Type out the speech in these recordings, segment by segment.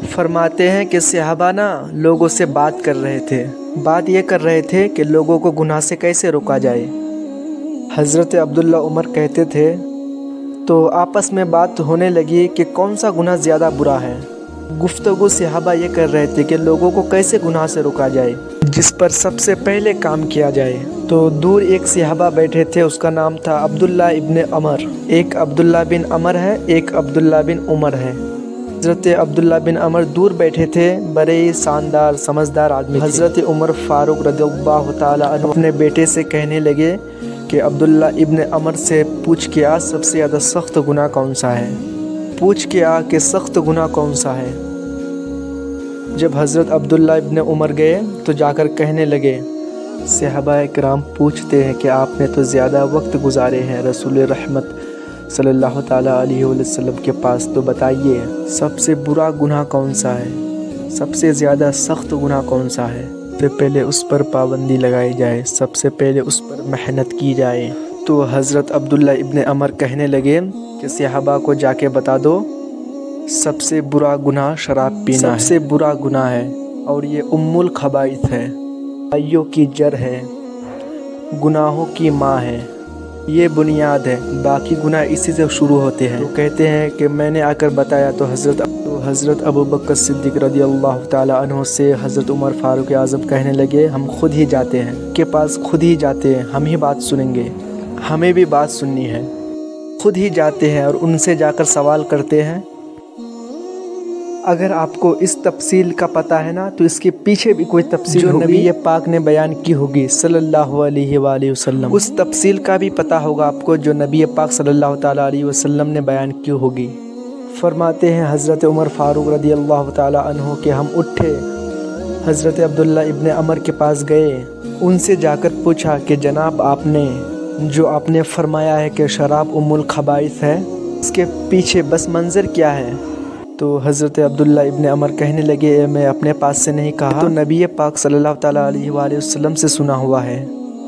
फरमाते हैं कि सहाबा ना लोगों से बात कर रहे थे। बात ये कर रहे थे कि लोगों को गुनाह से कैसे रोका जाए। हज़रत अब्दुल्ला उमर कहते थे तो आपस में बात होने लगी कि कौन सा गुनाह ज़्यादा बुरा है। गुफ्तगू सहाबा ये कर रहे थे कि लोगों को कैसे गुनाह से रोका जाए, जिस पर सबसे पहले काम किया जाए। तो दूर एक सहाबा बैठे थे, उसका नाम था अब्दुल्ला इब्न अमर। एक अब्दुल्ला बिन अमर है, एक अब्दुल्ला बिन उमर है। हज़रत अब्दुल्ला बिन अमर दूर बैठे थे, बड़े ही शानदार समझदार आदमी। हज़रत उमर फ़ारूक रज़ियल्लाहु ताला अन्हु अपने बेटे से कहने लगे कि अब्दुल्ला इब्न अमर से पूछ के आ सबसे ज़्यादा सख्त गुनाह कौन सा है, पूछ के आ कि सख्त गुनाह कौन सा है। जब हज़रत अब्दुल्ला इब्न उमर गए तो जाकर कहने लगे, सहाबा इकराम पूछते हैं कि आपने तो ज़्यादा वक्त गुजारे हैं रसूल रहमत सल्लल्लाहु ताला अलैहि वसल्लम के पास, तो बताइए सबसे बुरा गुनाह कौन सा है, सबसे ज़्यादा सख्त गुनाह कौन सा है। सबसे पहले उस पर पाबंदी लगाई जाए, सबसे पहले उस पर मेहनत की जाए। तो हज़रत अब्दुल्ला इब्न अमर कहने लगे कि सहाबा को जाके बता दो सबसे बुरा गुनाह शराब पीना है, सबसे बुरा गुनाह है और ये उम्मुल खबाइथ है, बुराइयों की जड़ है, गुनाहों की माँ है, ये बुनियाद है, बाकी गुनाह इसी से शुरू होते हैं। तो कहते हैं कि मैंने आकर बताया तो हज़रत अबू बकर सिद्दीक़ रज़ियल्लाहु ताला अन्हु से हज़रत उमर फ़ारूक आज़म कहने लगे, हम खुद ही जाते हैं के पास, खुद ही जाते हैं, हम ही बात सुनेंगे, हमें भी बात सुननी है। खुद ही जाते हैं और उनसे जाकर सवाल करते हैं। अगर आपको इस तफसील का पता है ना, तो इसके पीछे भी कोई तफसील जो नबी पाक ने बयान की होगी सल्लल्लाहु अलैहि वसल्लम, उस तफसील का भी पता होगा आपको जो नबी पाक सल्लल्लाहु ताला अलैहि वसल्लम ने बयान की होगी। फरमाते हैं हज़रत उमर फ़ारूक रज़ियल्लाहु ताला अन्हु कि हम उठे, हज़रत अब्दुल्ला इब्न अमर के पास गए, उनसे जाकर पूछा कि जनाब आपने फरमाया है कि शराब उम्मुल खबाइथ है, इसके पीछे बस मंज़र क्या है। तो हज़रत अब्दुल्ला इब्न अमर कहने लगे, मैं अपने पास से नहीं कहा, तो नबी पाक सल्लल्लाहु ताला अलैहि वसल्लम से सुना हुआ है।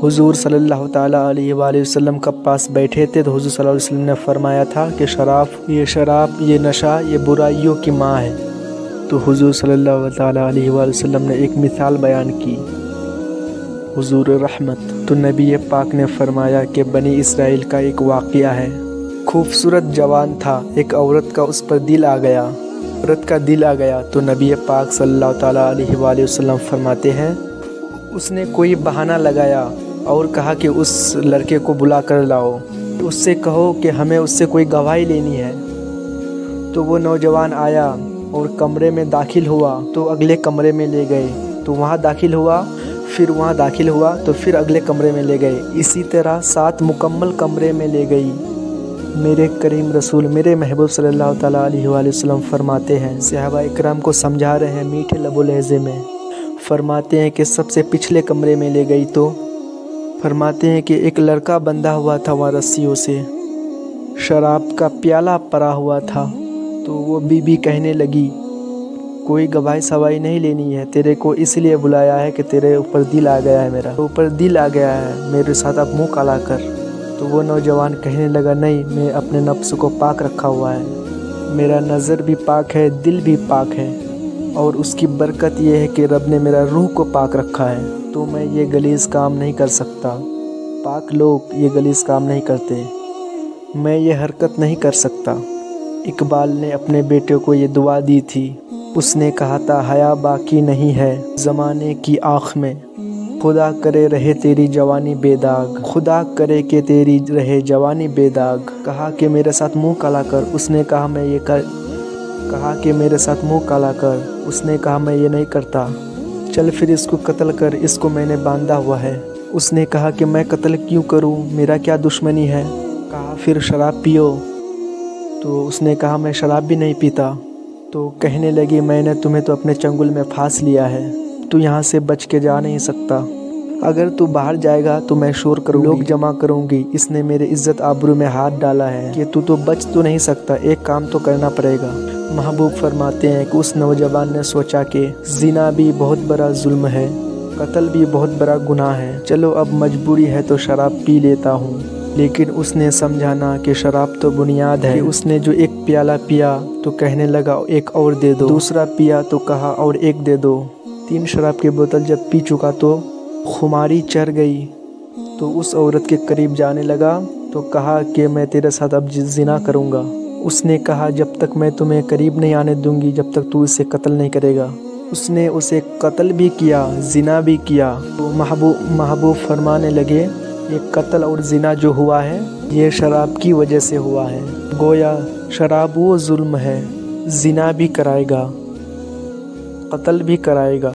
हुज़ूर सल्लल्लाहु ताला अलैहि वसल्लम के पास बैठे थे तो हुज़ूर सल्लल्लाहु अलैहि वसल्लम ने फरमाया था कि शराब ये नशा ये बुराइयों की माँ है। तो हुज़ूर सल्लल्लाहु ताला अलैहि वसल्लम ने एक मिसाल बयान की, हुज़ूर रहमत। तो नबी पाक ने फरमाया कि बनी इसराइल का एक वाक़या है, खूबसूरत जवान था, एक औरत का उस पर दिल आ गया, औरत का दिल आ गया। तो नबी पाक सल्लल्लाहु ताला अलैहि वसल्लम फरमाते हैं, उसने कोई बहाना लगाया और कहा कि उस लड़के को बुला कर लाओ, उससे कहो कि हमें उससे कोई गवाही लेनी है। तो वो नौजवान आया और कमरे में दाखिल हुआ, तो अगले कमरे में ले गए, तो वहाँ दाखिल हुआ, फिर वहाँ दाखिल हुआ तो फिर अगले कमरे में ले गए, इसी तरह 7 मुकम्मल कमरे में ले गई। मेरे करीम रसूल मेरे महबूब सल्लल्लाहु ताला अलैहि वसल्लम फरमाते हैं, सहाबा इकराम को समझा रहे हैं मीठे लबो लहज़े में, फरमाते हैं कि सबसे पिछले कमरे में ले गई तो फरमाते हैं कि एक लड़का बंधा हुआ था वहाँ रस्सियों से, शराब का प्याला पड़ा हुआ था। तो वो बीबी कहने लगी, कोई गवाही सवाई नहीं लेनी है, तेरे को इसलिए बुलाया है कि तेरे ऊपर दिल आ गया है, मेरा ऊपर दिल आ गया है, मेरे साथ अब मुँह काला कर। तो वो नौजवान कहने लगा, नहीं, मैं अपने नफ्स को पाक रखा हुआ है, मेरा नज़र भी पाक है, दिल भी पाक है, और उसकी बरकत ये है कि रब ने मेरा रूह को पाक रखा है, तो मैं ये गलीज़ काम नहीं कर सकता। पाक लोग ये गलीज़ काम नहीं करते, मैं ये हरकत नहीं कर सकता। इकबाल ने अपने बेटे को ये दुआ दी थी, उसने कहा था, हया बाकी नहीं है ज़माने की आँख में, खुदा करे रहे तेरी जवानी बेदाग, खुदा करे कि तेरी रहे जवानी बेदाग। कहा कि मेरे साथ मुंह काला कर, उसने कहा कि मेरे साथ मुंह काला कर, उसने कहा मैं ये नहीं करता। चल फिर इसको कत्ल कर, इसको मैंने बांधा हुआ है। उसने कहा कि मैं कत्ल क्यों करूं, मेरा क्या दुश्मनी है। कहा फिर शराब पियो, तो उसने कहा मैं शराब भी नहीं पीता। तो कहने लगी, मैंने तुम्हें तो अपने चंगुल में फांस लिया है, तू यहाँ से बच के जा नहीं सकता, अगर तू बाहर जाएगा तो मैं शोर करूँगी, लोग जमा करूँगी, इसने मेरे इज़्ज़त आबरू में हाथ डाला है कि तू तो बच तो नहीं सकता, एक काम तो करना पड़ेगा। महबूब फरमाते हैं कि उस नौजवान ने सोचा कि ज़िना भी बहुत बड़ा जुल्म है, कत्ल भी बहुत बड़ा गुनाह है, चलो अब मजबूरी है तो शराब पी लेता हूँ। لیکن اس نے سمجھانا کہ شراب تو بنیاد ہے۔ اس نے جو ایک پیالہ پیا تو کہنے لگا ایک اور دے دو، دوسرا پیا تو کہا اور ایک دے دو، 3 شراب کی بوتل جب پی چکا تو خماری چڑھ گئی، تو اس عورت کے قریب جانے لگا تو کہا کہ میں تیرے ساتھ اب زنا کروں گا۔ اس نے کہا جب تک میں تمہیں قریب نہیں آنے دوں گی جب تک تو اسے قتل نہیں کرے گا۔ اس نے اسے قتل بھی کیا، زنا بھی کیا۔ تو محبوب فرمانے لگے یہ قتل اور زنا جو ہوا ہے یہ شراب کی وجہ سے ہوا ہے، گویا شراب وہ ظلم ہے، زنا بھی کرائے گا، قتل بھی کرائے گا۔